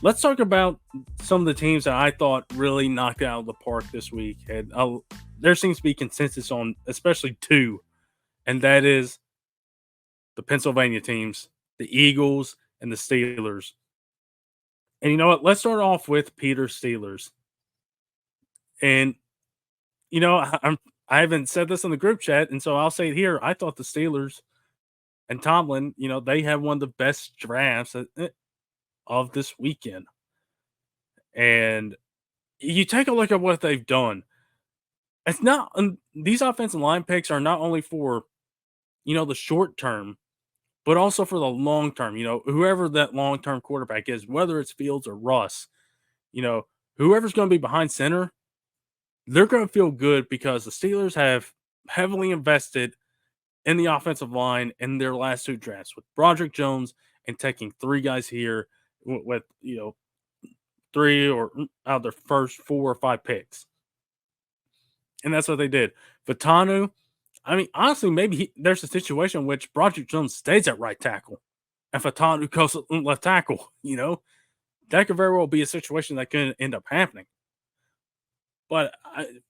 let's talk about some of the teams that I thought really knocked it out of the park this week. And there seems to be consensus on especially two, and that is the Pennsylvania teams, the Eagles and the Steelers. And you know what? Let's start off with Peter's Steelers. And I haven't said this in the group chat, and so I'll say it here. I thought the Steelers and Tomlin, they had one of the best drafts of this weekend. And you take a look at what they've done. It's not these offensive line picks are not only for the short term, but also for the long term. Whoever that long term quarterback is, whether it's Fields or Russ, you know, whoever's going to be behind center, they're going to feel good because the Steelers have heavily invested in the offensive line in their last two drafts with Broderick Jones and taking three guys here with three or out of their first 4 or 5 picks. And that's what they did. Vitanu, I mean, honestly, maybe there's a situation in which Broderick Jones stays at right tackle and Vitanu goes left tackle. That could very well be a situation that could end up happening. But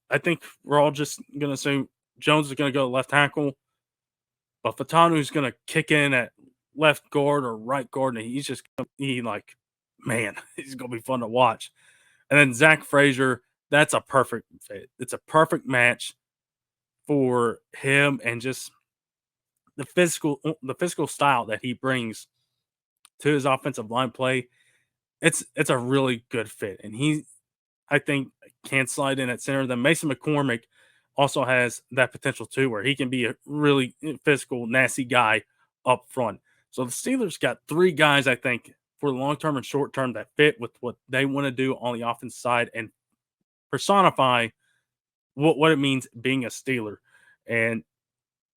I think we're all just going to assume Jones is going to go left tackle, but Vitanu is going to kick in at left guard or right guard, and he's just man, he's going to be fun to watch. And then Zach Frazier, that's a perfect fit. It's a perfect match for him and just the physical style that he brings to his offensive line play. It's a really good fit, and I think can slide in at center. Then Mason McCormick also has that potential too, where he can be a really physical, nasty guy up front. So the Steelers got 3 guys, I think, for the long term and short term that fit with what they want to do on the offense side and personify what it means being a Steeler. And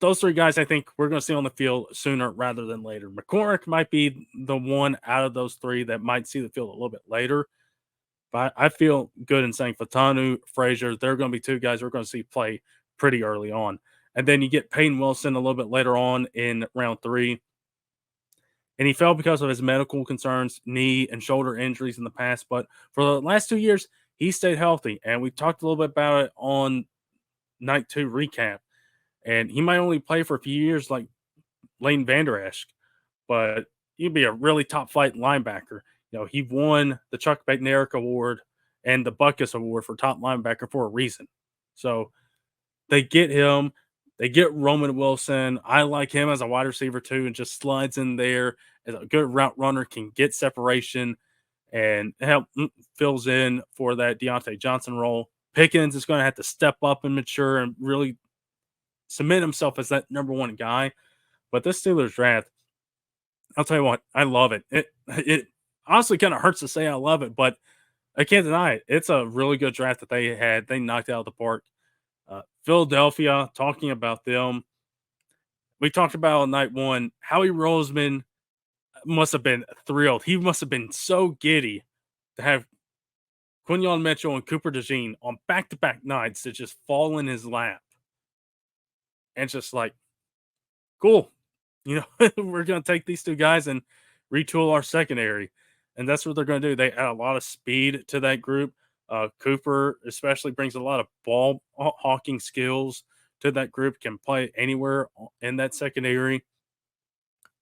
those 3 guys, I think we're going to see on the field sooner rather than later. McCormick might be the one out of those 3 that might see the field a little bit later. But I feel good in saying Fatanu, Frazier, they're going to be 2 guys we're going to see play pretty early on. And then you get Peyton Wilson a little bit later on in round 3. And he fell because of his medical concerns, knee and shoulder injuries in the past. But for the last 2 years, he stayed healthy. And we talked a little bit about it on night 2 recap. And he might only play for a few years like Lane Vander Esch, but he'd be a really top flight linebacker. He won the Chuck Bednarik Award and the Butkus Award for top linebacker for a reason. So they get him. They get Roman Wilson. I like him as a wide receiver too, and just slides in there as a good route runner, can get separation and help fills in for that Deontay Johnson role. Pickens is going to have to step up and mature and really cement himself as that number 1 guy. But this Steelers draft, I'll tell you what, I love it. It honestly kind of hurts to say I love it, but I can't deny it. It's a really good draft that they had. They knocked out of the park. Philadelphia, talking about them, we talked about on night 1, Howie Roseman must have been thrilled. He must have been so giddy to have Quinyon Mitchell and Cooper DeJean on back-to-back nights to just fall in his lap. And just like, cool. We're going to take these 2 guys and retool our secondary. And that's what they're going to do. They add a lot of speed to that group. Cooper especially brings a lot of ball hawking skills to that group, can play anywhere in that secondary.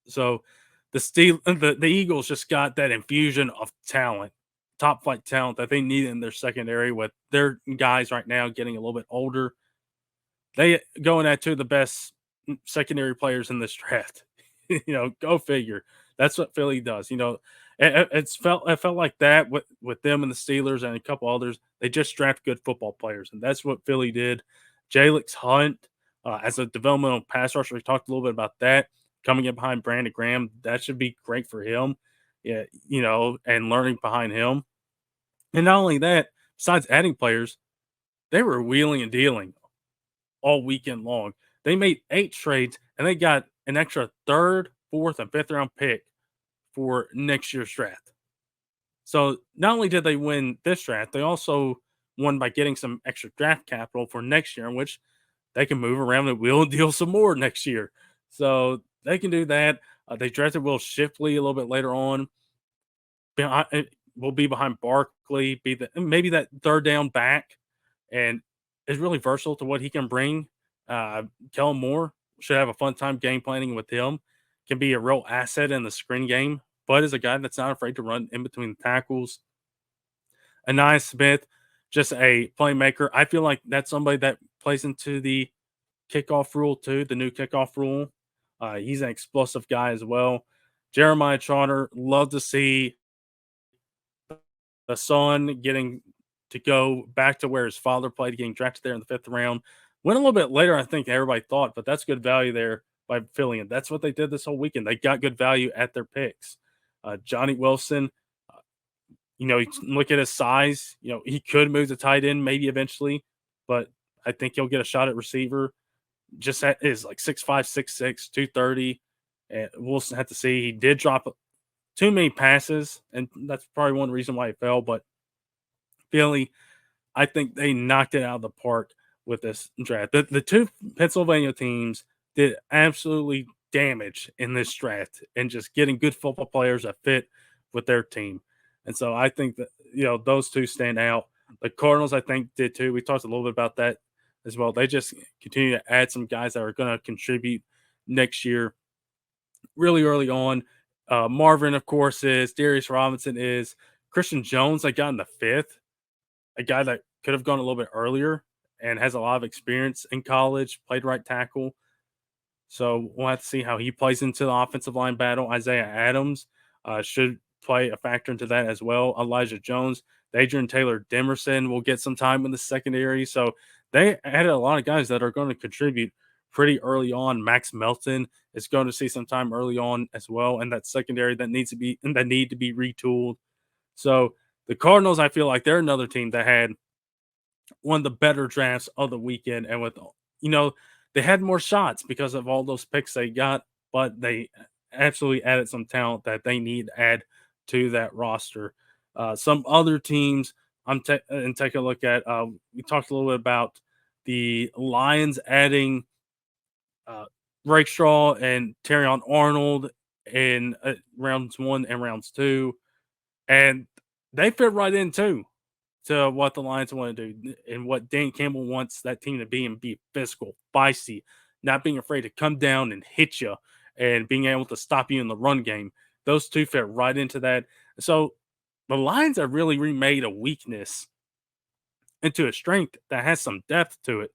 So the Eagles just got that infusion of talent, top flight talent that they need in their secondary with their guys right now getting a little bit older. They going at 2 of the best secondary players in this draft. Go figure. That's what Philly does. It felt like that with them and the Steelers and a couple others. They just draft good football players, and that's what Philly did. Jalix Hunt as a developmental pass rusher. We talked a little bit about that coming in behind Brandon Graham. That should be great for him. Yeah, and learning behind him. And not only that, besides adding players, they were wheeling and dealing all weekend long. They made 8 trades, and they got an extra 3rd, 4th, and 5th round pick for next year's draft. So not only did they win this draft, they also won by getting some extra draft capital for next year, in which they can move around and wheel and deal some more next year. So they can do that. They drafted Will Shipley a little bit later on. will be behind Barkley, be the maybe that third down back, and is really versatile to what he can bring. Kellen Moore should have a fun time game planning with him. Can be a real asset in the screen game, but is a guy that's not afraid to run in between the tackles. Anais Smith, just a playmaker. I feel like that's somebody that plays into the kickoff rule too, the new kickoff rule. He's an explosive guy as well. Jeremiah Trotter, love to see the son getting to go back to where his father played, getting drafted there in the fifth round. Went a little bit later, I think everybody thought, but that's good value there by filling it. That's what they did this whole weekend. They got good value at their picks. Johnny Wilson, you look at his size, he could move to tight end maybe eventually, but I think he'll get a shot at receiver. Just is like 6'5, 6'6, 230. And we'll have to see. He did drop too many passes, and that's probably one reason why he fell. But Philly, I think they knocked it out of the park with this draft. The two Pennsylvania teams did absolutely damage in this draft and just getting good football players that fit with their team. And so I think that, those two stand out. The Cardinals, I think, did too. We talked a little bit about that as well. They just continue to add some guys that are going to contribute next year really early on. Marvin, of course, is. Darius Robinson is. Christian Jones, I got in the fifth. A guy that could have gone a little bit earlier and has a lot of experience in college, played right tackle. So we'll have to see how he plays into the offensive line battle. Isaiah Adams should play a factor into that as well. Elijah Jones, Adrian Taylor Demerson will get some time in the secondary. So they added a lot of guys that are going to contribute pretty early on. Max Melton is going to see some time early on as well, and that secondary that need to be retooled. So the Cardinals, I feel like they're another team that had one of the better drafts of the weekend, and with they had more shots because of all those picks they got, but they absolutely added some talent that they need to add to that roster. Some other teams and take a look at. We talked a little bit about the Lions adding Rakestraw and Terrion Arnold in rounds 1 and rounds 2, and they fit right in too to what the Lions want to do and what Dan Campbell wants that team to be, and be physical, feisty, not being afraid to come down and hit you, and being able to stop you in the run game. Those two fit right into that. So the Lions have really remade a weakness into a strength that has some depth to it.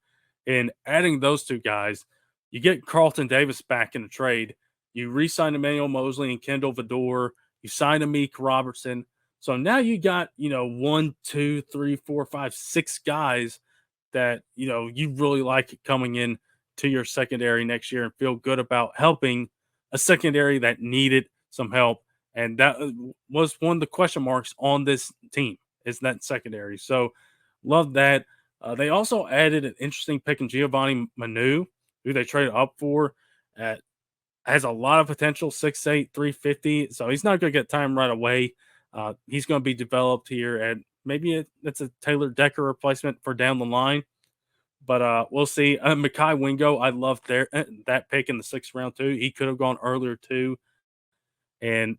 And adding those two guys, you get Carlton Davis back in the trade. You re-sign Emmanuel Mosley and Kendall Vidor. You sign Amik Robertson. So now you got, 1, 2, 3, 4, 5, 6 guys that, you really like coming in to your secondary next year and feel good about helping a secondary that needed some help. And that was one of the question marks on this team, is that secondary. So love that. They also added an interesting pick in Giovanni Manu, who they traded up for. Has a lot of potential, 6'8", 350. So he's not going to get time right away. He's going to be developed here, and maybe it's a Taylor Decker replacement for down the line. But we'll see. Mekhi Wingo, I love that pick in the 6th round too. He could have gone earlier too. And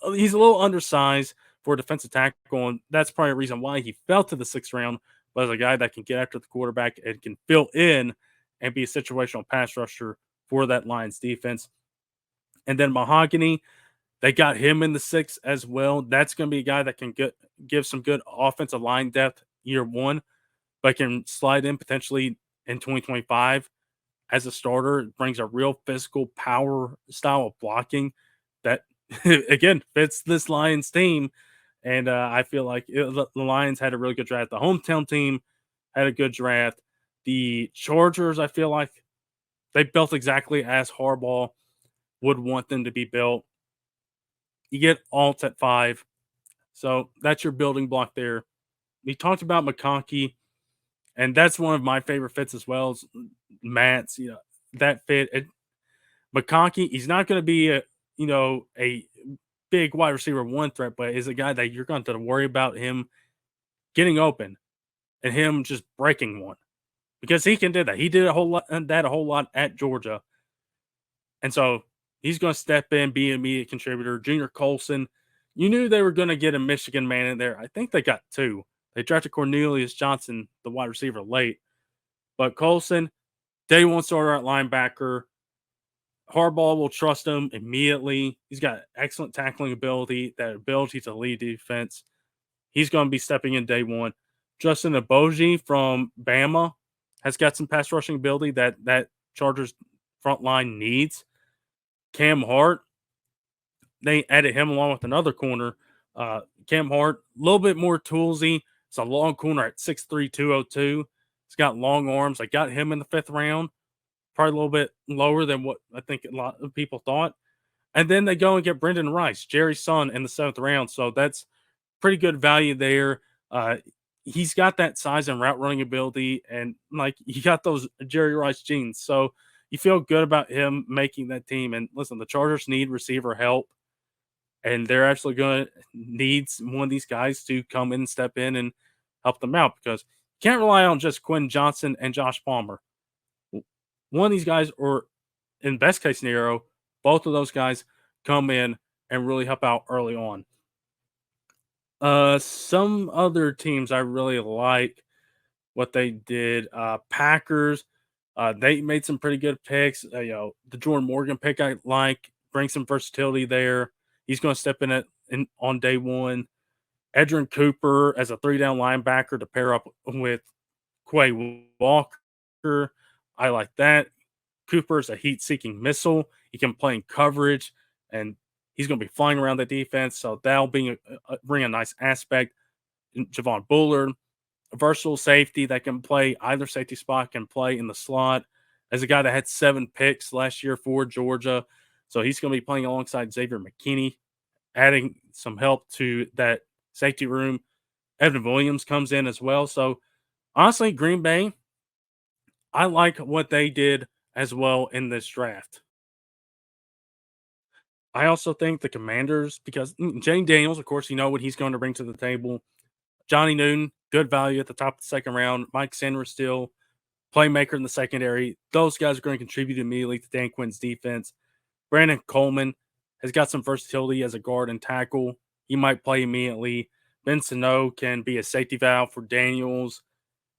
he's a little undersized for a defensive tackle, and that's probably a reason why he fell to the 6th round. But as a guy that can get after the quarterback and can fill in and be a situational pass rusher for that Lions defense. And then Mahogany, they got him in the 6th as well. That's going to be a guy that can give some good offensive line depth year 1, but can slide in potentially in 2025 as a starter. It brings a real physical power style of blocking that, again, fits this Lions team. And I feel like the Lions had a really good draft. The hometown team had a good draft. The Chargers, I feel like they built exactly as Harbaugh would want them to be built. You get Alt at 5. So that's your building block there. We talked about McConkey, and that's one of my favorite fits as well as Matt's. That fit. McConkey, he's not going to be a big wide receiver 1 threat, but is a guy that you're going to worry about him getting open and him just breaking one, because he can do that. He did a whole lot at Georgia. And so he's going to step in, be an immediate contributor. Junior Colson You knew they were going to get a Michigan man in there. I think they got two. They drafted Cornelius Johnson, the wide receiver, late, but Colson, day one starter at linebacker. Harbaugh will trust him immediately. He's got excellent tackling ability, that ability to lead defense. He's going to be stepping in day one. Justin Aboji from Bama has got some pass rushing ability that Chargers front line needs. Cam Hart, they added him along with another corner. Cam Hart, a little bit more toolsy. It's a long corner at 6'3", 202. He's got long arms. I got him in the 5th round, probably a little bit lower than what I think a lot of people thought. And then they go and get Brendan Rice, Jerry's son, in the 7th round. So that's pretty good value there. Uh, he's got that size and route running ability, and like he got those Jerry Rice genes. So you feel good about him making that team. And listen, the Chargers need receiver help, and they're actually going to need one of these guys to come in and step in and help them out because you can't rely on just Quinn Johnson and Josh Palmer. One of these guys, or in best case scenario, both of those guys come in and really help out early on. Some other teams I really like what they did. Packers, they made some pretty good picks. The Jordan Morgan pick I like, bring some versatility there. He's going to step in on day one. Edrin Cooper as a 3-down linebacker to pair up with Quay Walker. I like that. Cooper is a heat-seeking missile. He can play in coverage, and he's going to be flying around the defense, so that'll bring a nice aspect. Javon Bullard, a versatile safety that can play either safety spot, can play in the slot. As a guy that had 7 picks last year for Georgia, so he's going to be playing alongside Xavier McKinney, adding some help to that safety room. Evan Williams comes in as well. So honestly, Green Bay, I like what they did as well in this draft. I also think the Commanders, because Jane Daniels, of course, you know what he's going to bring to the table. Johnny Newton, good value at the top of the 2nd round. Mike Sanders still playmaker in the secondary. Those guys are going to contribute immediately to Dan Quinn's defense. Brandon Coleman has got some versatility as a guard and tackle. He might play immediately. Ben Sano can be a safety valve for Daniels.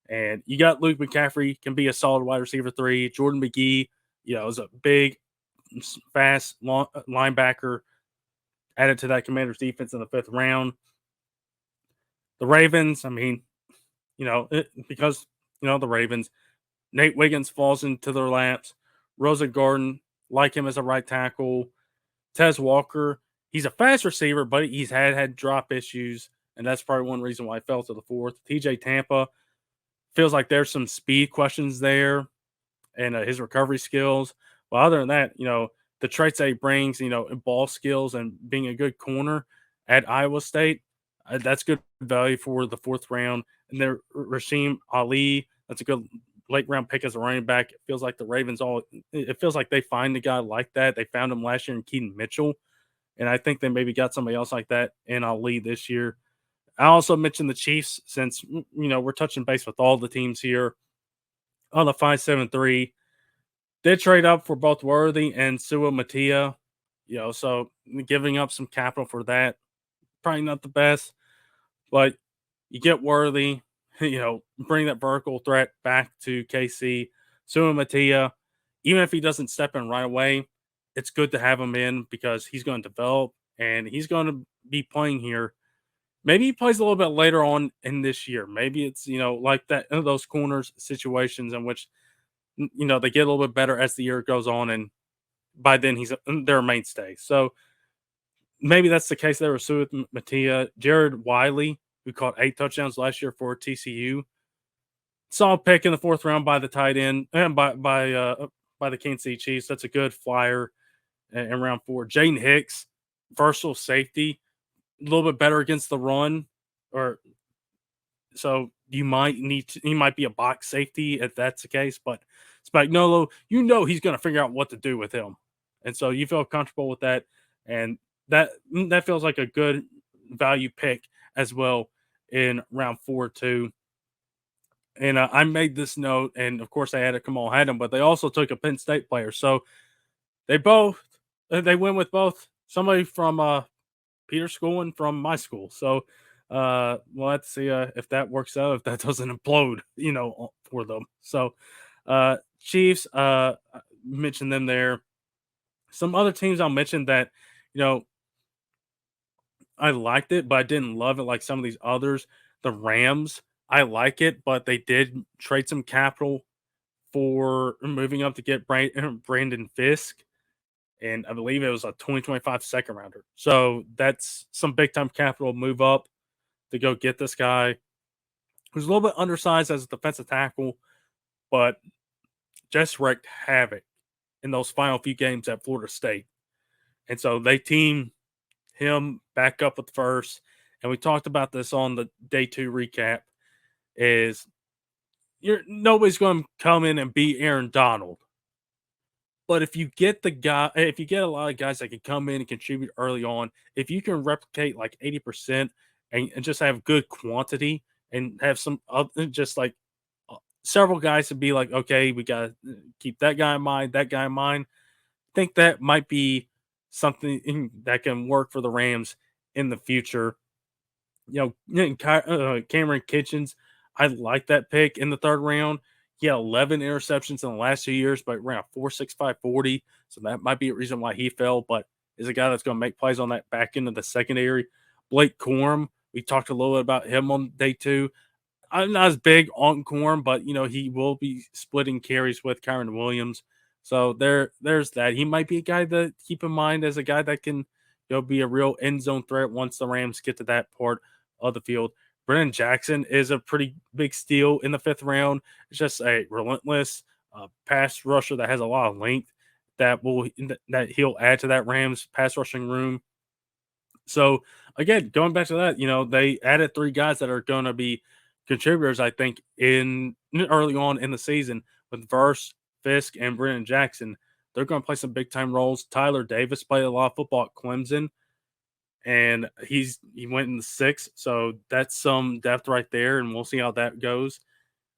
And you got Luke McCaffrey, can be a solid wide receiver 3. Jordan McGee, is a big, fast linebacker added to that Commanders defense in the 5th round. The Ravens, because, the Ravens, Nate Wiggins falls into their laps. Rosa Garden, like him as a right tackle. Tez Walker, he's a fast receiver, but he's had drop issues, and that's probably one reason why I fell to the 4th. TJ Tampa, feels like there's some speed questions there and his recovery skills. But other than that, the traits that he brings, ball skills and being a good corner at Iowa State, that's good value for the 4th round. And then Rasheem Ali, that's a good late round pick as a running back. It feels like the Ravens it feels like they find a guy like that. They found him last year in Keaton Mitchell. And I think they maybe got somebody else like that in Ali this year. I also mentioned the Chiefs since, we're touching base with all the teams here on the 5-7-3. Did trade up for both Worthy and Sua Matia, so giving up some capital for that, probably not the best, but you get Worthy, bring that vertical threat back to KC. Sua Matia, even if he doesn't step in right away, it's good to have him in because he's going to develop and he's going to be playing here. Maybe he plays a little bit later on in this year. Maybe it's, like that, those corners situations in which, they get a little bit better as the year goes on. And by then he's their mainstay. So maybe that's the case there with Sue Matia. Jared Wiley, who caught 8 touchdowns last year for TCU. Saw a pick in the 4th round by the tight end and by the Kansas City Chiefs. That's a good flyer in round 4. Jaden Hicks, versatile safety, a little bit better against the run, or so he might be a box safety if that's the case. But Spagnuolo, he's going to figure out what to do with him, and so you feel comfortable with that, and that feels like a good value pick as well in round 4 too. And I made this note, and of course I had Kamal Haddam, but they also took a Penn State player, so they went with both somebody from Peter schooling from my school. So we'll have to see if that works out, if that doesn't implode, for them. So Chiefs, mentioned them there. Some other teams I'll mention that, you know, I liked it, but I didn't love it like some of these others. The Rams, I like it, but they did trade some capital for moving up to get Brandon Fisk, and I believe it was a 2025 second rounder. So that's some big time capital move up to go get this guy who's a little bit undersized as a defensive tackle, but just wreaked havoc in those final few games at Florida State. And so they team him back up with first. And we talked about this on the day 2 recap is nobody's going to come in and beat Aaron Donald. But if you get a lot of guys that can come in and contribute early on, if you can replicate like 80% and just have good quantity and have some just like several guys to be like, okay, we got to keep that guy in mind, that guy in mind. I think that might be something that can work for the Rams in the future. Cameron Kitchens, I like that pick in the third round. He had 11 interceptions in the last 2 years, but ran a 4.65 40. So that might be a reason why he fell, but is a guy that's going to make plays on that back end of the secondary. Blake Corum, we talked a little bit about him on day 2. I'm not as big on Corum, but he will be splitting carries with Kyron Williams. So there's that. He might be a guy to keep in mind as a guy that can be a real end zone threat once the Rams get to that part of the field. Brennan Jackson is a pretty big steal in the 5th round. It's just a relentless pass rusher that has a lot of length that he'll add to that Rams pass rushing room. So again, going back to that, they added 3 guys that are going to be contributors, I think, in early on in the season with Verse, Fisk, and Brennan Jackson. They're going to play some big time roles. Tyler Davis played a lot of football at Clemson, and he went in the 6th, so that's some depth right there, and we'll see how that goes.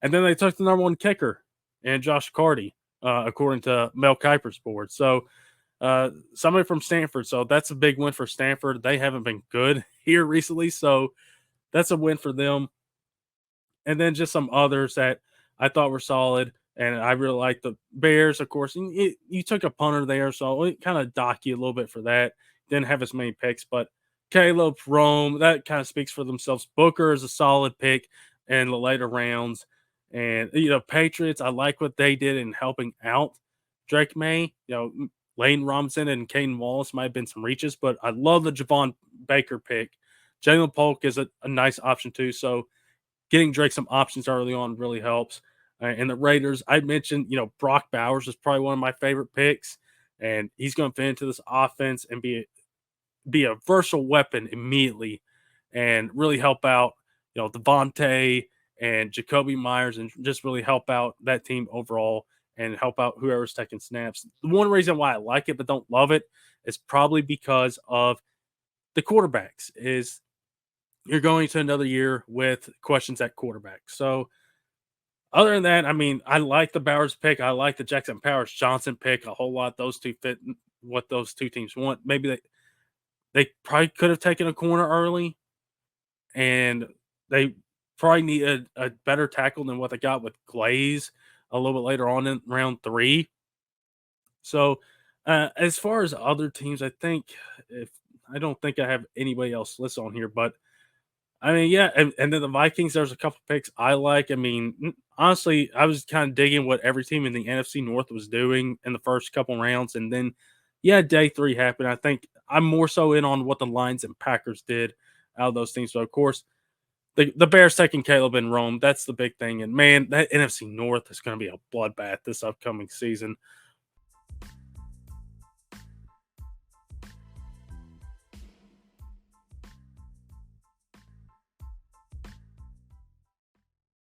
And then they took the number 1 kicker and Josh Carty, according to Mel Kiper's board. So somebody from Stanford. So that's a big win for Stanford. They haven't been good here recently, so that's a win for them. And then just some others that I thought were solid. And I really like the Bears, of course. You took a punter there, so it kind of dock you a little bit for that. Didn't have as many picks, but Caleb, Rome, that kind of speaks for themselves. Booker is a solid pick in the later rounds. And, Patriots, I like what they did in helping out Drake May. Lane Robinson and Caden Wallace might have been some reaches, but I love the Javon Baker pick. Jalen Polk is a nice option too. So getting Drake some options early on really helps. And the Raiders, I mentioned, Brock Bowers is probably one of my favorite picks, and he's going to fit into this offense and be a versatile weapon immediately, and really help out, Devontae and Jacoby Myers, and just really help out that team overall and help out whoever's taking snaps. The one reason why I like it but don't love it is probably because of the quarterbacks. Is you're going to another year with questions at quarterback. So other than that, I mean, I like the Bowers pick. I like the Jackson Powers Johnson pick a whole lot. Those two fit what those two teams want. Maybe they probably could have taken a corner early, and they probably need a better tackle than what they got with Glaze a little bit later on in round 3. So as far as other teams, I don't think I have anybody else listed on here, but I mean, yeah, and then the Vikings, there's a couple picks I like. I mean, honestly, I was kind of digging what every team in the NFC North was doing in the first couple rounds, and then, yeah, day 3 happened. I think I'm more so in on what the Lions and Packers did out of those teams. So, of course, the Bears taking Caleb and Rome, that's the big thing. And, man, that NFC North is going to be a bloodbath this upcoming season.